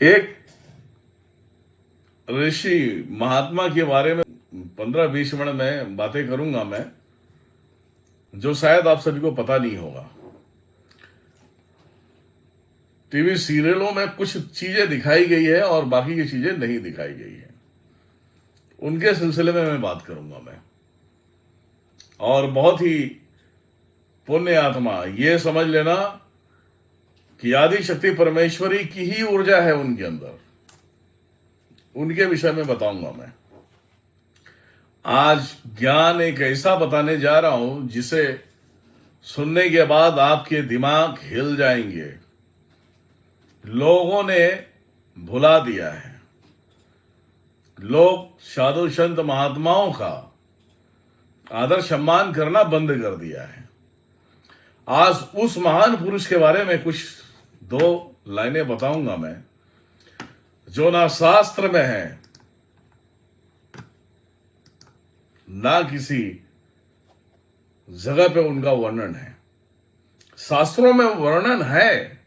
एक ऋषि महात्मा के बारे में 15-20 मिनट में बातें करूंगा मैं, जो शायद आप सभी को पता नहीं होगा। टीवी सीरियलों में कुछ चीजें दिखाई गई है और बाकी की चीजें नहीं दिखाई गई है, उनके सिलसिले में मैं बात करूंगा मैं। और बहुत ही पुण्य आत्मा, ये समझ लेना कि आदि शक्ति परमेश्वरी की ही ऊर्जा है उनके अंदर, उनके विषय में बताऊंगा मैं। आज ज्ञान एक ऐसा बताने जा रहा हूं जिसे सुनने के बाद आपके दिमाग हिल जाएंगे। लोगों ने भुला दिया है, लोग साधु संत महात्माओं का आदर सम्मान करना बंद कर दिया है। आज उस महान पुरुष के बारे में कुछ दो लाइनें बताऊंगा मैं, जो ना शास्त्र में है ना किसी जगह पे उनका वर्णन है। शास्त्रों में वर्णन है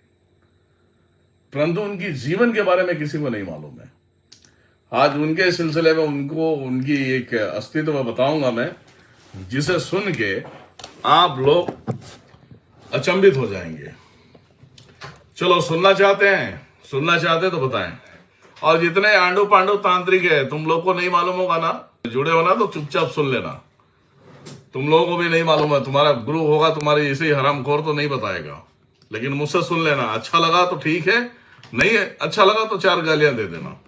परंतु उनकी जीवन के बारे में किसी को नहीं मालूम है। आज उनके सिलसिले में उनकी एक अस्तित्व बताऊंगा मैं, जिसे सुन के आप लोग अचंभित हो जाएंगे। चलो, सुनना चाहते तो बताएं। और जितने आंडू पांडू तांत्रिक है, तुम लोग को नहीं मालूम होगा ना, जुड़े हो ना, तो चुपचाप सुन लेना। तुम लोगों को भी नहीं मालूम है, तुम्हारा गुरु होगा तुम्हारे ऐसे ही हरामखोर तो नहीं बताएगा, लेकिन मुझसे सुन लेना। अच्छा लगा तो ठीक है, नहीं अच्छा लगा तो 4 गालियां दे देना।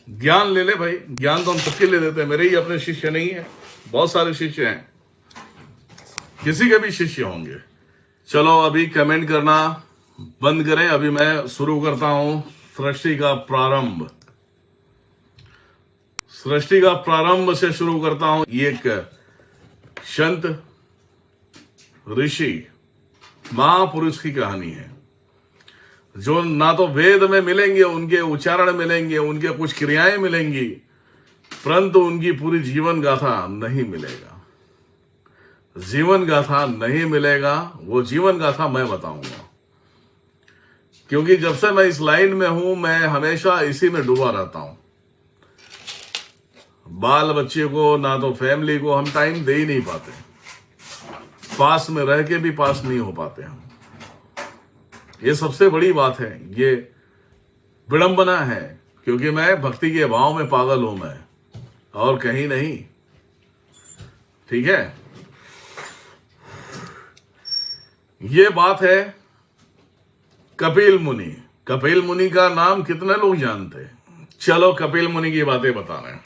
ज्ञान ले ले भाई, ज्ञान तो हम सबके ले देते हैं। मेरे ही अपने शिष्य नहीं है, बहुत सारे शिष्य हैं, किसी के भी शिष्य होंगे। चलो, अभी कमेंट करना बंद करें। अभी मैं शुरू करता हूं सृष्टि का प्रारंभ से शुरू करता हूं। ये एक संत ऋषि महापुरुष की कहानी है, जो ना तो वेद में मिलेंगे, उनके उच्चारण मिलेंगे, उनके कुछ क्रियाएं मिलेंगी, परंतु उनकी पूरी जीवन गाथा नहीं मिलेगा। वो जीवन गाथा मैं बताऊंगा, क्योंकि जब से मैं इस लाइन में हूं, मैं हमेशा इसी में डूबा रहता हूं। बाल बच्चे को, ना तो फैमिली को हम टाइम दे ही नहीं पाते, पास में रह के भी पास नहीं हो पाते हम। ये सबसे बड़ी बात है, ये विडंबना है, क्योंकि मैं भक्ति के भाव में पागल हूं मैं, और कहीं नहीं। ठीक है, ये बात है कपिल मुनि का नाम कितने लोग जानते हैं? चलो, कपिल मुनि की बातें बता रहे हैं।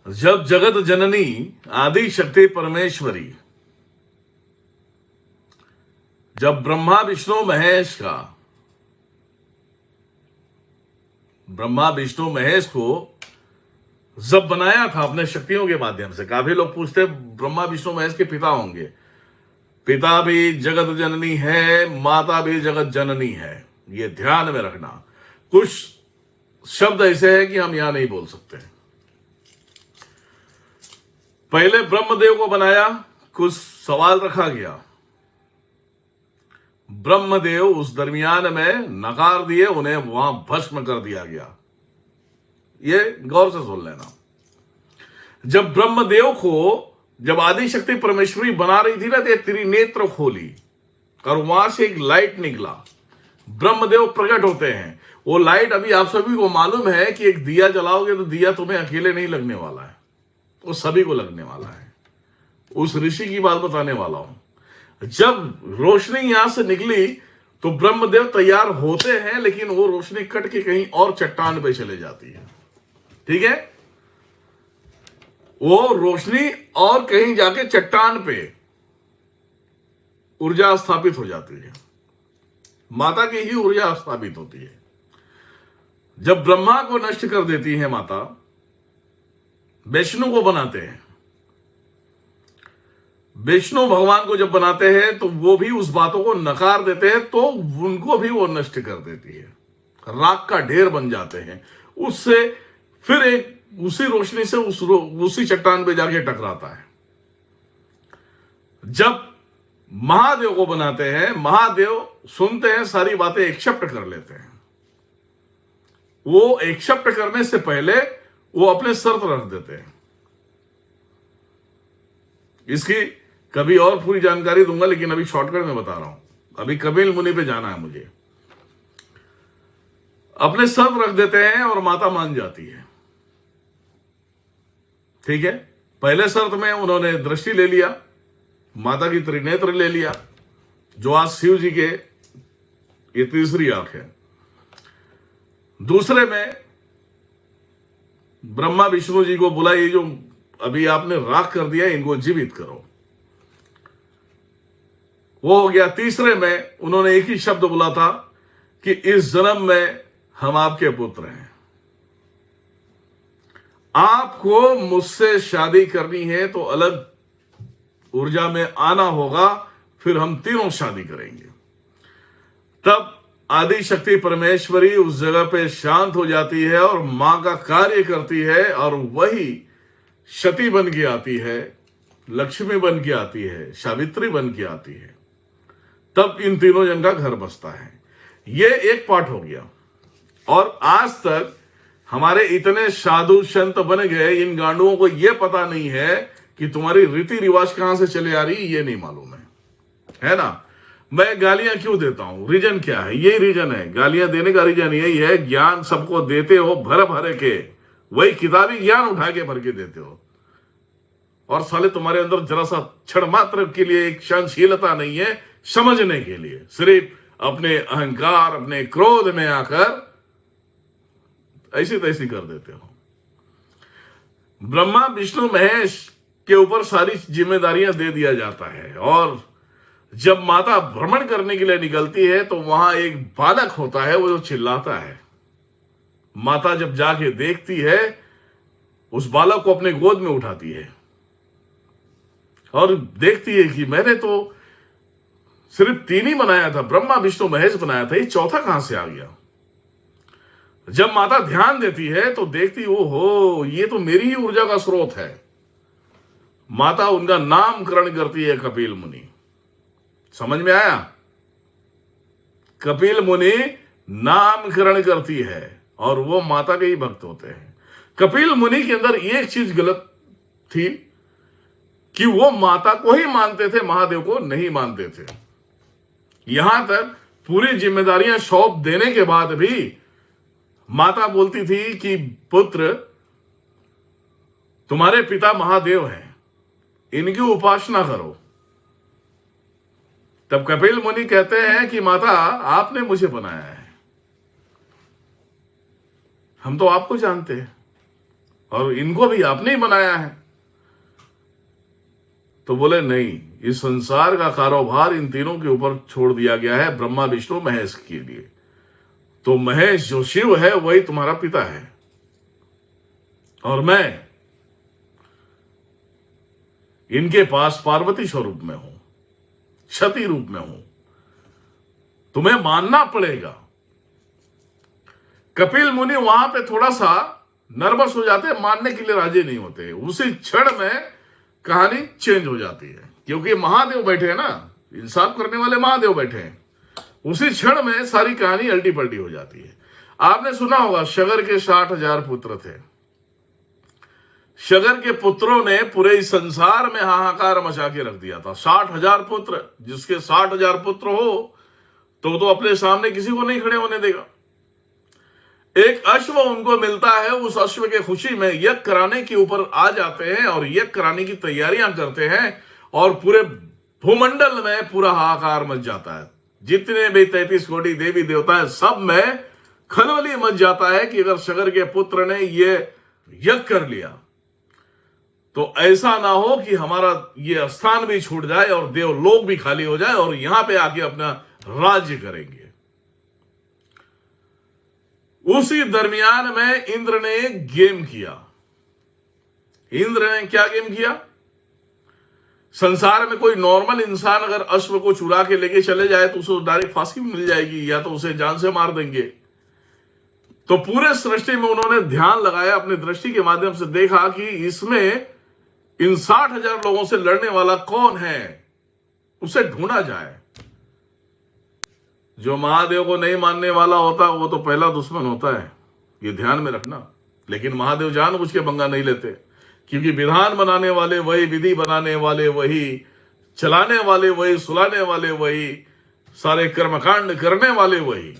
जब जगत जननी आदि शक्ति परमेश्वरी, जब ब्रह्मा विष्णु महेश को जब बनाया था अपने शक्तियों के माध्यम से। काफी लोग पूछते ब्रह्मा विष्णु महेश के पिता होंगे। पिता भी जगत जननी है, माता भी जगत जननी है, ये ध्यान में रखना। कुछ शब्द ऐसे हैं कि हम यहां नहीं बोल सकते। पहले ब्रह्मदेव को बनाया, कुछ सवाल रखा गया। ब्रह्मदेव उस दरमियान में नकार दिए, उन्हें वहां भस्म कर दिया गया। ये गौर से सुन लेना। जब ब्रह्मदेव को, जब आदि शक्ति परमेश्वरी बना रही थी ना, तो त्रिनेत्र खोली और वहां से एक लाइट निकला। ब्रह्मदेव प्रकट होते हैं। वो लाइट, अभी आप सभी को मालूम है कि एक दिया जलाओगे तो दिया तुम्हें अकेले नहीं लगने वाला है, वो सभी को लगने वाला है। उस ऋषि की बात बताने वाला हूं। जब रोशनी यहां से निकली तो ब्रह्मदेव तैयार होते हैं, लेकिन वो रोशनी कट के कहीं और चट्टान पे चले जाती है। ठीक है, वो रोशनी और कहीं जाके चट्टान पे ऊर्जा स्थापित हो जाती है। माता की ही ऊर्जा स्थापित होती है। जब ब्रह्मा को नष्ट कर देती है माता, विष्णु को बनाते हैं। विष्णु भगवान को जब बनाते हैं तो वो भी उस बातों को नकार देते हैं, तो उनको भी वो नष्ट कर देती है, राख का ढेर बन जाते हैं। उससे फिर एक उसी रोशनी से उसी चट्टान पे जाके टकराता है। जब महादेव को बनाते हैं। महादेव सुनते हैं, सारी बातें एक्सेप्ट कर लेते हैं। वो एक्सेप्ट करने से पहले वो अपने शर्त रख देते हैं। इसकी कभी और पूरी जानकारी दूंगा, लेकिन अभी शॉर्टकट में बता रहा हूं। अभी कपिल मुनि पे जाना है मुझे। अपने शर्त रख देते हैं और माता मान जाती है। ठीक है, पहले शर्त में उन्होंने दृष्टि ले लिया, माता की त्रिनेत्र ले लिया, जो आज शिव जी के ये तीसरी आंख है। दूसरे में ब्रह्मा विष्णु जी को बोला, ये जो अभी आपने राख कर दिया इनको जीवित करो, वो हो गया। तीसरे में उन्होंने एक ही शब्द बोला था कि इस जन्म में हम आपके पुत्र हैं, आपको मुझसे शादी करनी है तो अलग ऊर्जा में आना होगा, फिर हम तीनों शादी करेंगे। तब आदि शक्ति परमेश्वरी उस जगह पे शांत हो जाती है और मां का कार्य करती है, और वही शती बन के आती है, लक्ष्मी बन के आती है, सावित्री बन के आती है। तब इन तीनों जन का घर बसता है। ये एक पार्ट हो गया। और आज तक हमारे इतने साधु संत बन गए, इन गांडुओं को यह पता नहीं है कि तुम्हारी रीति रिवाज कहां से चले आ रही, ये नहीं मालूम है ना। मैं गालियां क्यों देता हूं, रीजन क्या है? यही रीजन है, गालियां देने का रीजन यही है। ज्ञान सबको देते हो भर भर के, वही किताबी ज्ञान उठा के भर के देते हो, और साले तुम्हारे अंदर जरा सा क्षण मात्र के लिए एक सहनशीलता नहीं है समझने के लिए। सिर्फ अपने अहंकार, अपने क्रोध में आकर ऐसी तैसी कर देते हो। ब्रह्मा विष्णु महेश के ऊपर सारी जिम्मेदारियां दे दिया जाता है, और जब माता भ्रमण करने के लिए निकलती है तो वहां एक बालक होता है, वो जो चिल्लाता है। माता जब जाके देखती है, उस बालक को अपने गोद में उठाती है और देखती है कि मैंने तो सिर्फ 3 ही बनाया था, ब्रह्मा विष्णु महेश बनाया था, ये चौथा कहां से आ गया। जब माता ध्यान देती है तो देखती, ओहो ये तो मेरी ही ऊर्जा का स्रोत है। माता उनका नामकरण करती है कपिल मुनि। समझ में आया? कपिल मुनि नामकरण करती है, और वो माता के ही भक्त होते हैं। कपिल मुनि के अंदर एक चीज गलत थी कि वो माता को ही मानते थे, महादेव को नहीं मानते थे। यहां तक पूरी जिम्मेदारियां सौंप देने के बाद भी माता बोलती थी कि पुत्र तुम्हारे पिता महादेव हैं, इनकी उपासना करो। तब कपिल मुनि कहते हैं कि माता आपने मुझे बनाया है, हम तो आपको जानते हैं, और इनको भी आपने ही बनाया है। तो बोले नहीं, इस संसार का कारोबार इन तीनों के ऊपर छोड़ दिया गया है, ब्रह्मा विष्णु महेश के लिए। तो महेश जो शिव है वही तुम्हारा पिता है, और मैं इनके पास पार्वती स्वरूप में हूं, शती रूप में हूं, तुम्हें मानना पड़ेगा। कपिल मुनि वहां पे थोड़ा सा नर्वस हो जाते हैं, मानने के लिए राजी नहीं होते। उसी क्षण में कहानी चेंज हो जाती है, क्योंकि महादेव बैठे हैं ना, इंसाफ करने वाले महादेव बैठे हैं। उसी क्षण में सारी कहानी अल्टी पल्टी हो जाती है। आपने सुना होगा शगर के 60,000 पुत्र थे। शगर के पुत्रों ने पूरे इस संसार में हाहाकार मचा के रख दिया था। 60,000 पुत्र, जिसके 60,000 पुत्र हो तो अपने सामने किसी को नहीं खड़े होने देगा। एक अश्व उनको मिलता है, उस अश्व के खुशी में यज्ञ कराने के ऊपर आ जाते हैं और यज्ञ कराने की तैयारियां करते हैं, और पूरे भूमंडल में पूरा हाहाकार मच जाता है। जितने भी 33 कोटि देवी देवता है, सब में खलबली मच जाता है कि अगर शगर के पुत्र ने ये यज्ञ कर लिया तो ऐसा ना हो कि हमारा ये स्थान भी छूट जाए और देवलोक भी खाली हो जाए, और यहां पे आके अपना राज्य करेंगे। उसी दरमियान में इंद्र ने एक गेम किया। इंद्र ने क्या गेम किया? संसार में कोई नॉर्मल इंसान अगर अश्व को चुरा के लेके चले जाए तो उसे डायरेक्ट फांसी मिल जाएगी, या तो उसे जान से मार देंगे। तो पूरे सृष्टि में उन्होंने ध्यान लगाया, अपनी दृष्टि के माध्यम से देखा कि इसमें इन 60,000 लोगों से लड़ने वाला कौन है। उसे ढूंढा जाए। जो महादेव को नहीं मानने वाला होता वो तो पहला दुश्मन होता है, ये ध्यान में रखना। लेकिन महादेव जानबूझ के पंगा नहीं लेते, क्योंकि विधान बनाने वाले वही, विधि बनाने वाले वही, चलाने वाले वही, सुलाने वाले वही, सारे कर्मकांड करने वाले वही।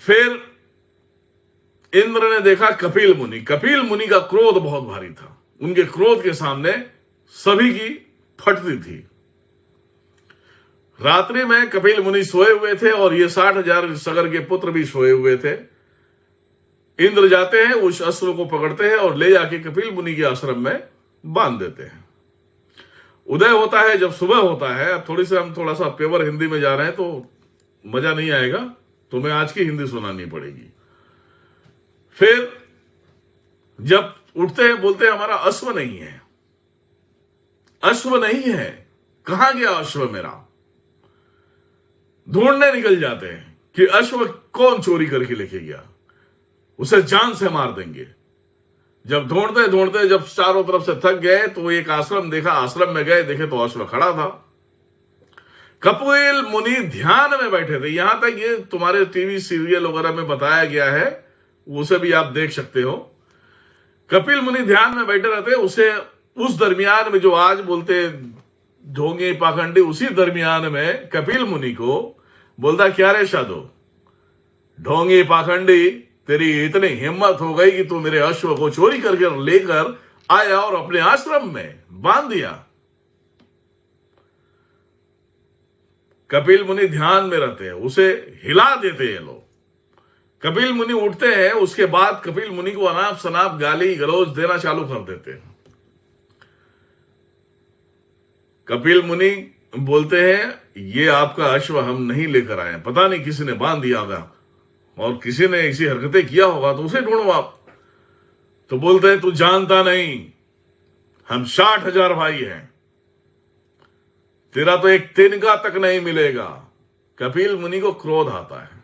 फिर इंद्र ने देखा कपिल मुनि। कपिल मुनि का क्रोध बहुत भारी था, उनके क्रोध के सामने सभी की फटती थी। रात्रि में कपिल मुनि सोए हुए थे और ये 60,000 सगर के पुत्र भी सोए हुए थे। इंद्र जाते हैं, उस अश्व को पकड़ते हैं और ले जाके कपिल मुनि के आश्रम में बांध देते हैं। उदय होता है, जब सुबह होता है, अब हम थोड़ा सा पेवर हिंदी में जा रहे हैं तो मजा नहीं आएगा, तुम्हें आज की हिंदी सुनानी पड़ेगी। फिर जब उठते हैं बोलते हैं हमारा अश्व नहीं है, अश्व नहीं है, कहां गया अश्व मेरा? ढूंढने निकल जाते हैं कि अश्व कौन चोरी करके लेके गया, उसे जान से मार देंगे। जब ढूंढते ढूंढते जब चारों तरफ से थक गए तो एक आश्रम देखा, आश्रम में गए, देखे तो अश्व खड़ा था। कपिल मुनि ध्यान में बैठे थे। यहां तक ये तुम्हारे टीवी सीरियल वगैरह में बताया गया है, उसे भी आप देख सकते हो। कपिल मुनि ध्यान में बैठे रहते, उसे उस दरमियान में जो आज बोलते ढोंगे पाखंडी, उसी दरमियान में कपिल मुनि को बोलता, क्या रे साधु, ढोंगी पाखंडी, तेरी इतनी हिम्मत हो गई कि तू मेरे अश्व को चोरी करके लेकर आया और अपने आश्रम में बांध दिया। कपिल मुनि ध्यान में रहते हैं, उसे हिला देते हैं लोग। कपिल मुनि उठते हैं, उसके बाद कपिल मुनि को अनाप शनाप गाली गलौज देना चालू कर देते हैं। कपिल मुनि बोलते हैं, ये आपका अश्व हम नहीं लेकर आए, पता नहीं किसी ने बांध दिया होगा और किसी ने ऐसी हरकतें किया होगा, तो उसे ढूंढो आप। तो बोलते हैं, तू जानता नहीं, हम 60,000 भाई हैं, तेरा तो एक तिनका तक नहीं मिलेगा। कपिल मुनि को क्रोध आता है।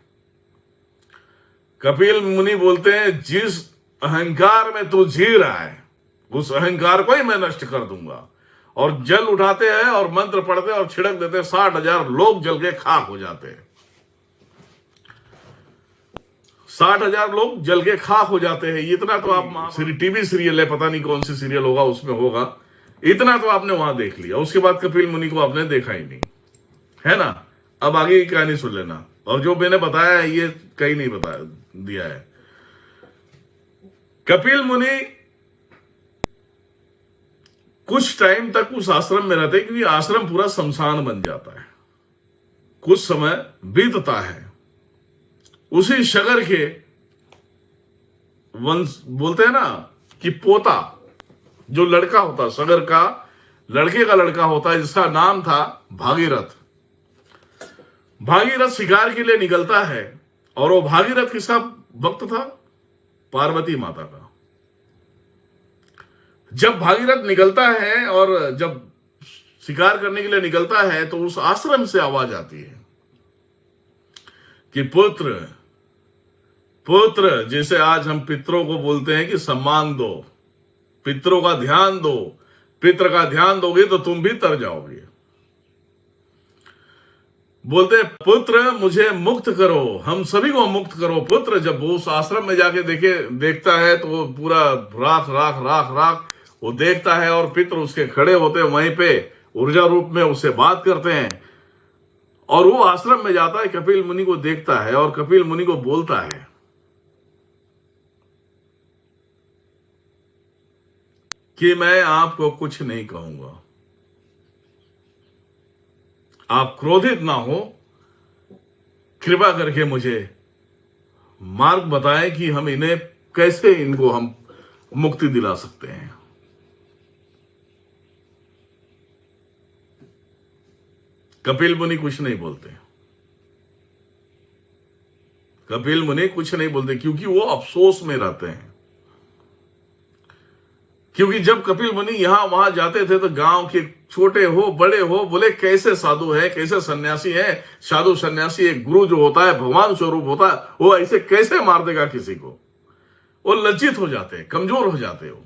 कपिल मुनि बोलते हैं, जिस अहंकार में तू जी रहा है उस अहंकार को ही मैं नष्ट कर दूंगा। और जल उठाते हैं और मंत्र पढ़ते हैं और छिड़क देते हैं, 60,000 लोग जल के खाक हो जाते हैं। 60,000 लोग जल के खाक हो जाते हैं। इतना तो आप टीवी सीरियल है, पता नहीं कौन सी सीरियल होगा, उसमें होगा, इतना तो आपने वहां देख लिया। उसके बाद कपिल मुनि को आपने देखा ही नहीं, है ना। अब आगे की कहानी सुन लेना, और जो मैंने बताया है ये कहीं नहीं बताया दिया है। कपिल मुनि कुछ टाइम तक उस आश्रम में रहते, क्योंकि आश्रम पूरा शमशान बन जाता है। कुछ समय बीतता है, उसी शगर के वंश बोलते हैं ना कि पोता, जो लड़का होता सगर का, लड़के का लड़का होता है, जिसका नाम था भागीरथ। भागीरथ शिकार के लिए निकलता है, और वो भागीरथ किसका भक्त था? पार्वती माता का। जब भागीरथ निकलता है और जब शिकार करने के लिए निकलता है, तो उस आश्रम से आवाज आती है कि पुत्र पुत्र, जैसे आज हम पितरों को बोलते हैं कि सम्मान दो, पितरों का ध्यान दो, पितर का ध्यान दोगे तो तुम भी तर जाओगे। बोलते पुत्र मुझे मुक्त करो, हम सभी को मुक्त करो पुत्र। जब वो उस आश्रम में जाके देखता है तो वो पूरा राख राख राख राख वो देखता है, और पितर उसके खड़े होते हैं वहीं पे, ऊर्जा रूप में उससे बात करते हैं। और वो आश्रम में जाता है, कपिल मुनि को देखता है और कपिल मुनि को बोलता है कि मैं आपको कुछ नहीं कहूंगा, आप क्रोधित ना हो, कृपा करके मुझे मार्ग बताएं कि हम इन्हें कैसे, इनको हम मुक्ति दिला सकते हैं। कपिल मुनि कुछ नहीं बोलते, कपिल मुनि कुछ नहीं बोलते, क्योंकि वो अफसोस में रहते हैं। क्योंकि जब कपिल मुनि यहां वहां जाते थे तो गांव के छोटे हो बड़े हो बोले कैसे साधु है, कैसे सन्यासी है। साधु सन्यासी एक गुरु जो होता है भगवान स्वरूप होता है, वो ऐसे कैसे मार देगा किसी को। वो लज्जित हो जाते हैं, कमजोर हो जाते हो,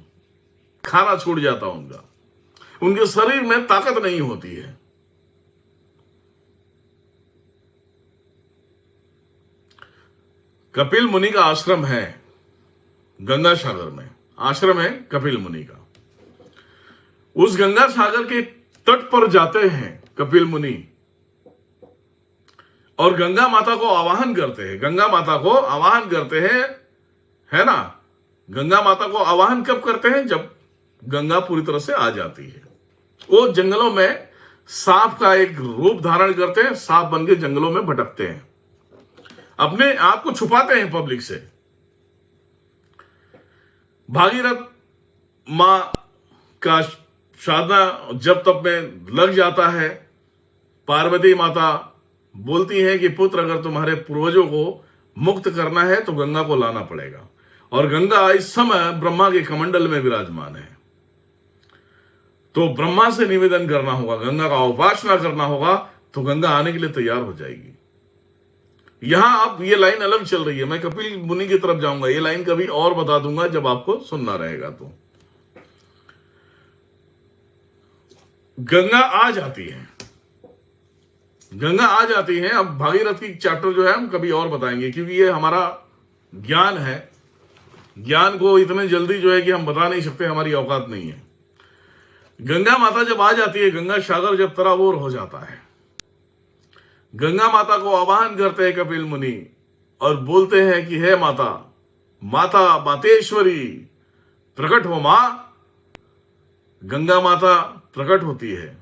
खाना छूट जाता उनका। उनके शरीर में ताकत नहीं होती है। कपिल मुनि का आश्रम है गंगा सागर में, आश्रम है कपिल मुनि का। उस गंगा सागर के तट पर जाते हैं कपिल मुनि और गंगा माता को आवाहन करते हैं। गंगा माता को आवाहन करते हैं, है ना। गंगा माता को आवाहन कब करते हैं? जब गंगा पूरी तरह से आ जाती है। वो जंगलों में सांप का एक रूप धारण करते हैं, सांप बन के जंगलों में भटकते हैं, अपने आप को छुपाते हैं पब्लिक से। भागीरथ मां का साधना जब तब में लग जाता है। पार्वती माता बोलती है कि पुत्र, अगर तुम्हारे पूर्वजों को मुक्त करना है तो गंगा को लाना पड़ेगा। और गंगा इस समय ब्रह्मा के कमंडल में विराजमान है, तो ब्रह्मा से निवेदन करना होगा, गंगा का उपासना करना होगा, तो गंगा आने के लिए तैयार हो जाएगी। यहां अब ये लाइन अलग चल रही है, मैं कपिल मुनि की तरफ जाऊंगा, ये लाइन कभी और बता दूंगा जब आपको सुनना रहेगा। तो गंगा आ जाती है, गंगा आ जाती है। अब भागीरथ की चैप्टर जो है हम कभी और बताएंगे, क्योंकि ये हमारा ज्ञान है। ज्ञान को इतने जल्दी जो है कि हम बता नहीं सकते, हमारी औकात नहीं है। गंगा माता जब आ जाती है, गंगा सागर जब तरावोर हो जाता है, गंगा माता को आवाहन करते हैं कपिल मुनि और बोलते हैं कि हे माता, माता मातेश्वरी प्रकट हो मां। गंगा माता प्रकट होती है,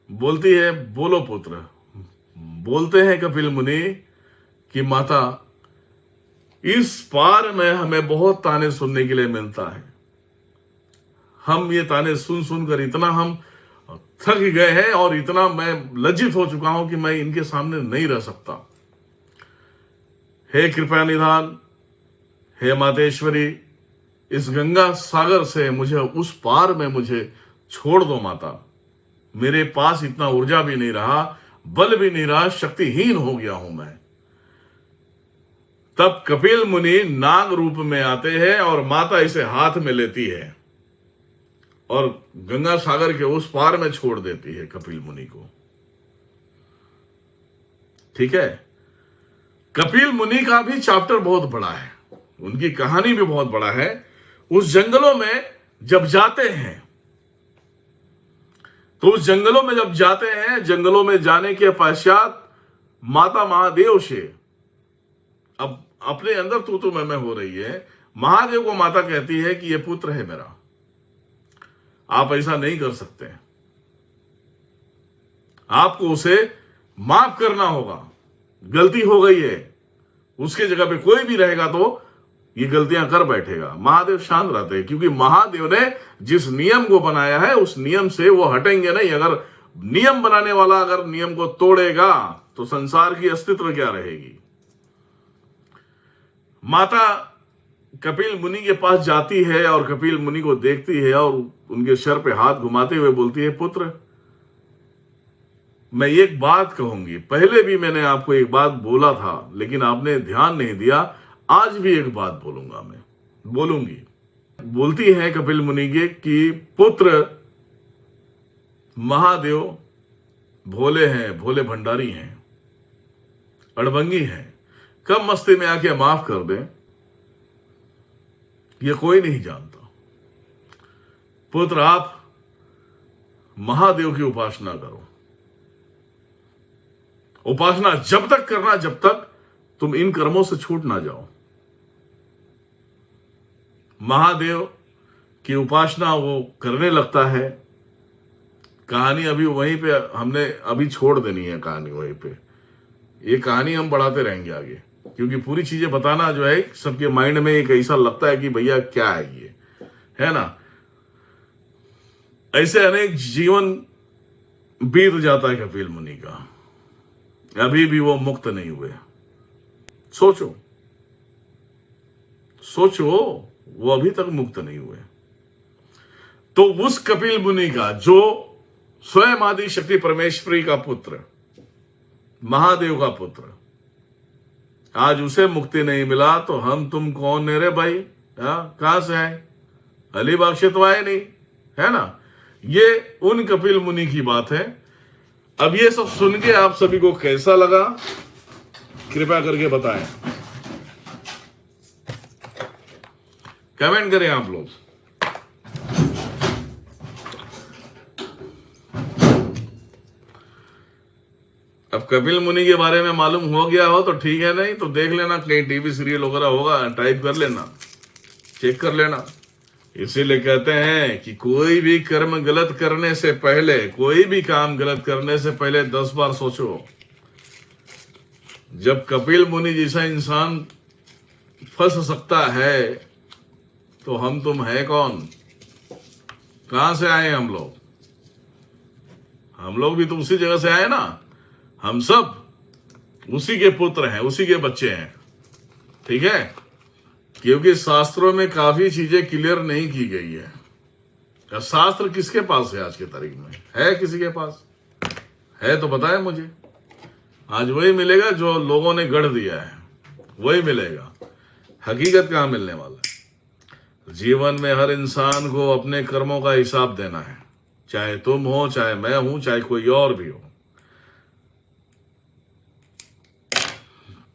बोलती है बोलो पुत्र। बोलते हैं कपिल मुनि कि माता, इस पार में हमें बहुत ताने सुनने के लिए मिलता है। हम ये ताने सुन सुनकर इतना हम थक गए हैं और इतना मैं लज्जित हो चुका हूं कि मैं इनके सामने नहीं रह सकता। हे कृपा निधान, हे मातेश्वरी, इस गंगा सागर से मुझे उस पार में मुझे छोड़ दो माता। मेरे पास इतना ऊर्जा भी नहीं रहा, बल भी नहीं रहा, शक्तिहीन हो गया हूं मैं। तब कपिल मुनि नाग रूप में आते हैं और माता इसे हाथ में लेती है और गंगा सागर के उस पार में छोड़ देती है कपिल मुनि को। ठीक है। कपिल मुनि का भी चैप्टर बहुत बड़ा है, उनकी कहानी भी बहुत बड़ा है। उस जंगलों में जब जाते हैं, तो उस जंगलों में जब जाते हैं, जंगलों में जाने के पश्चात माता महादेव से अब अपने अंदर तू मैं हो रही है। महादेव को माता कहती है कि यह पुत्र है मेरा, आप ऐसा नहीं कर सकते, आपको उसे माफ करना होगा, गलती हो गई है। उसके जगह पे कोई भी रहेगा तो ये गलतियां कर बैठेगा। महादेव शांत रहते हैं, क्योंकि महादेव ने जिस नियम को बनाया है उस नियम से वो हटेंगे नहीं। अगर नियम बनाने वाला अगर नियम को तोड़ेगा तो संसार की अस्तित्व क्या रहेगी। माता कपिल मुनि के पास जाती है और कपिल मुनि को देखती है और उनके सर पे हाथ घुमाते हुए बोलती है, पुत्र, मैं एक बात कहूंगी। पहले भी मैंने आपको एक बात बोला था, लेकिन आपने ध्यान नहीं दिया। आज भी एक बात बोलूंगा, मैं बोलूंगी। बोलती है कपिल मुनि के कि पुत्र, महादेव भोले हैं, भोले भंडारी हैं, अड़बंगी हैं, कब मस्ती में आके माफ कर दें, ये कोई नहीं जानता। पुत्र, आप महादेव की उपासना करो। उपासना जब तक करना जब तक तुम इन कर्मों से छूट ना जाओ। महादेव की उपासना वो करने लगता है। कहानी अभी वहीं पे हमने अभी छोड़ देनी है, कहानी वहीं पे। ये कहानी हम बढ़ाते रहेंगे आगे, क्योंकि पूरी चीजें बताना जो है सबके माइंड में एक ऐसा लगता है कि भैया क्या है ये, है ना। ऐसे अनेक जीवन बीत जाता है कपिल मुनि का, अभी भी वो मुक्त नहीं हुए। सोचो सोचो, वो अभी तक मुक्त नहीं हुए। तो उस कपिल मुनि का जो स्वयं आदि शक्ति परमेश्वरी का पुत्र, महादेव का पुत्र, आज उसे मुक्ति नहीं मिला तो हम तुम कौन है रे भाई? कहां से आए? अली बख्शे तो आए नहीं, है ना। ये उन कपिल मुनि की बात है। अब ये सब सुन के आप सभी को कैसा लगा, कृपया करके बताएं, कमेंट करें आप लोग। अब कपिल मुनि के बारे में मालूम हो गया हो तो ठीक है, नहीं तो देख लेना, कहीं टीवी सीरियल वगैरह होगा, टाइप कर लेना, चेक कर लेना। इसीलिए कहते हैं कि कोई भी कर्म गलत करने से पहले, कोई भी काम गलत करने से पहले 10 बार सोचो। जब कपिल मुनि जैसा इंसान फंस सकता है तो हम तुम है कौन, कहां से आए हम लोग? हम लोग भी तो उसी जगह से आए ना। हम सब उसी के पुत्र हैं, उसी के बच्चे हैं, ठीक है। क्योंकि शास्त्रों में काफी चीजें क्लियर नहीं की गई है। शास्त्र किसके पास है आज की तारीख में? है किसी के पास? है तो बताए मुझे। आज वही मिलेगा जो लोगों ने गढ़ दिया है, वही मिलेगा। हकीकत कहां मिलने वाला है? जीवन में हर इंसान को अपने कर्मों का हिसाब देना है, चाहे तुम हो, चाहे मैं हूं, चाहे कोई और भी हो,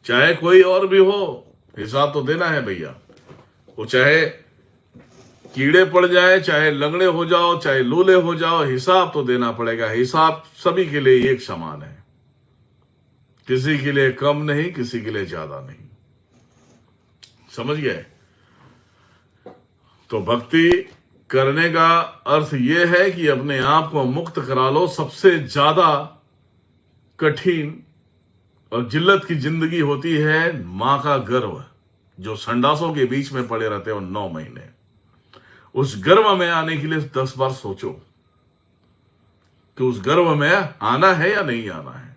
चाहे कोई और भी हो, हिसाब तो देना है भैया। वो चाहे कीड़े पड़ जाए, चाहे लंगड़े हो जाओ, चाहे लूले हो जाओ, हिसाब तो देना पड़ेगा। हिसाब सभी के लिए एक समान है, किसी के लिए कम नहीं, किसी के लिए ज्यादा नहीं। समझ गए? तो भक्ति करने का अर्थ यह है कि अपने आप को मुक्त करा लो। सबसे ज्यादा कठिन और जिल्लत की जिंदगी होती है मां का गर्भ, जो संडासों के बीच में पड़े रहते हो 9 महीने। उस गर्भ में आने के लिए 10 बार सोचो कि उस गर्भ में आना है या नहीं आना है।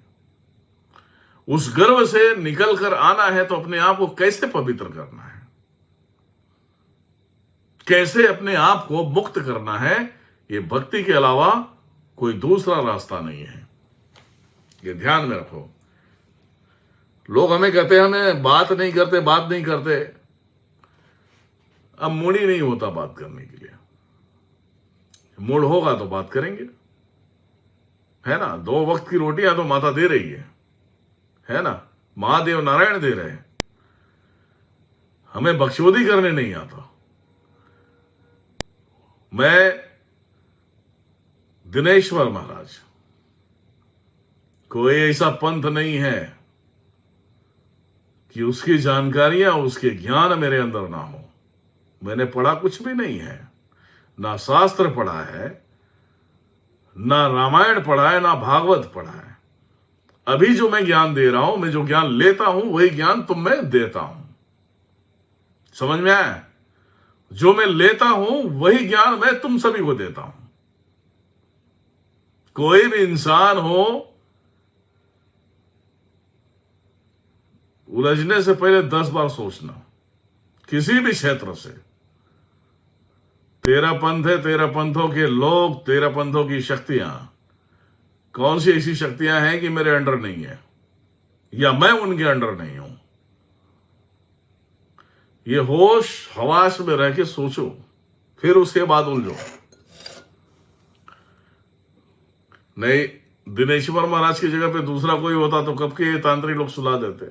उस गर्भ से निकल कर आना है तो अपने आप को कैसे पवित्र करना है, कैसे अपने आप को मुक्त करना है, ये भक्ति के अलावा कोई दूसरा रास्ता नहीं है। ये ध्यान में रखो। लोग हमें कहते हैं हमें बात नहीं करते। अब मूड ही नहीं होता बात करने के लिए। मूड होगा तो बात करेंगे, है ना। 2 वक्त की रोटियां तो माता दे रही है ना। महादेव नारायण दे रहे हैं, हमें बख्शोदी करने नहीं आता। मैं दिनेश्वर महाराज, कोई ऐसा पंथ नहीं है कि उसकी जानकारियां, उसके ज्ञान मेरे अंदर ना हो। मैंने पढ़ा कुछ भी नहीं है, ना शास्त्र पढ़ा है, ना रामायण पढ़ा है, ना भागवत पढ़ा है। अभी जो मैं ज्ञान दे रहा हूं, मैं जो ज्ञान लेता हूं, वही ज्ञान तुम में देता हूं। समझ में आया? जो मैं लेता हूं वही ज्ञान मैं तुम सभी को देता हूं। कोई भी इंसान हो, उलझने से पहले 10 बार सोचना, किसी भी क्षेत्र से। 13 पंथ है, 13 पंथों के लोग, 13 पंथों की शक्तियां, कौन सी ऐसी शक्तियां हैं कि मेरे अंडर नहीं है या मैं उनके अंडर नहीं हूं? ये होश हवास में रह के सोचो, फिर उसके बाद उलझो। नहीं, दिनेश्वर महाराज की जगह पे दूसरा कोई होता तो कब के ये तांत्रिक लोग सुला देते।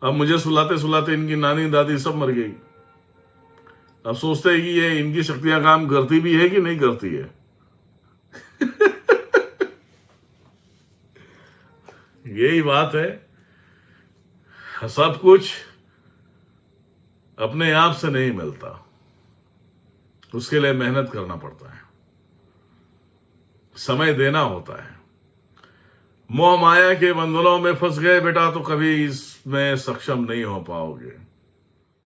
अब मुझे सुलाते सुलाते इनकी नानी दादी सब मर गई। अब सोचते हैं कि ये इनकी शक्तियां काम करती भी है कि नहीं करती है। यही बात है। सब कुछ अपने आप से नहीं मिलता, उसके लिए मेहनत करना पड़ता है, समय देना होता है। मोह माया के बंधनों में फंस गए बेटा तो कभी इसमें सक्षम नहीं हो पाओगे।